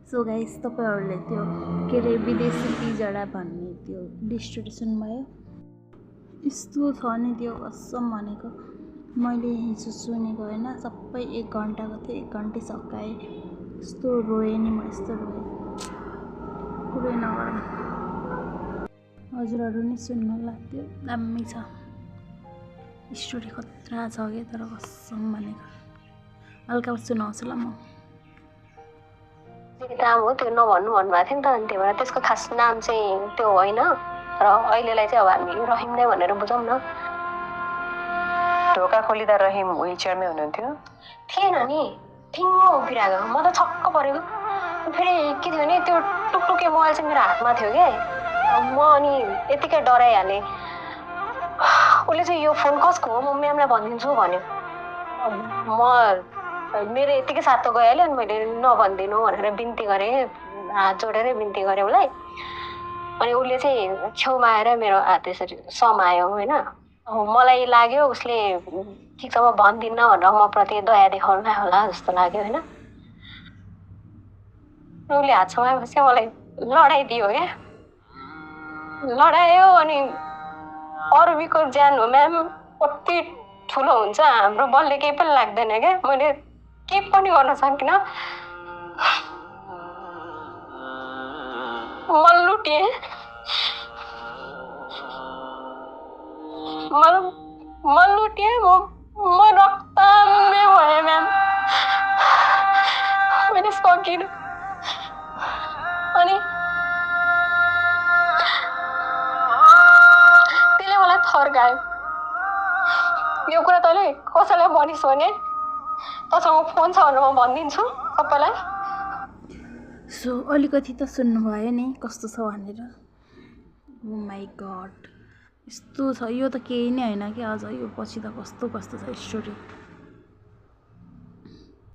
so guys तपाईहरुले त्यो के रे विदेशी पिजडा भन्ने त्यो डिस्ट्रिब्युसन भयो यस्तो छ नि त्यो कसम भनेको मैले हिजो सुनेको हैन सबै 1 घण्टाको थियो 1 घण्टे सकाए यस्तो रोए नि म यस्तो रोए कुरै नगरौँ हजुरहरु नि सुन्नु लाग्थ्यो दामी छ स्टोरी खतरा छ के तर कसम भनेको हल्का सुनाउँछु ल म नाम हो त्यो नभन्नु भन्नुभएको थियो नि त अनि त्यही भएर त्यसको खास नाम चाहिँ त्यो होइन र अहिलेलाई चाहिँ अब हामी रहिम नै भनेर बुझौँ न ढोका खोलिदा रहिम व्हीलचेयरमै हुनुहुन्थ्यो थिएन नि ठिङ्ग उभिरहेको म त छक्क परेको फेरि के थियो भने त्यो टुकटुके मोबाइल चाहिँ मेरो हातमा थियो के म अनि यतिकै डराइहालेँ उसले चाहिँ यो फोन कसको हो म म्यामलाई भनिदिन्छु भन्यो म मेरो यतिकै साथ त गइहाल्यो अनि मैले नभनिदिनु भनेर बिन्ती गरेँ हात जोडेरै बिन्ती गरेँ उसलाई अनि उसले चाहिँ छेउमा आएर मेरो हात त्यसरी समायो होइन मलाई लाग्यो उसले ठिक छ म भन्दिनँ भनेर म प्रति दया देखाउनु होला जस्तो लाग्यो होइन उसले हात समाएपछि मलाई लडाइदियो क्या लडायो अनि अरूको ज्यान हो म्याम कति ठुलो हुन्छ हाम्रो बलले केही पनि लाग्दैन क्या मैले केही पनि गर्न सकिनँ म लुटेँ म लुटेँ म रक्तमै भएँ म्याम मैले सकिनँ अनि त्यसले मलाई थर्कायो यो कुरा तैँले कसैलाई भनिस् भने तँसँग फोन छ भनेर म भनिदिन्छु सबैलाई सो अलिकति त सुन्नु भयो नि कस्तो छ भनेर ओ माई गॉड यस्तो छ यो त केही नै हैन के अझ यो पछि त कस्तो कस्तो छ स्टोरी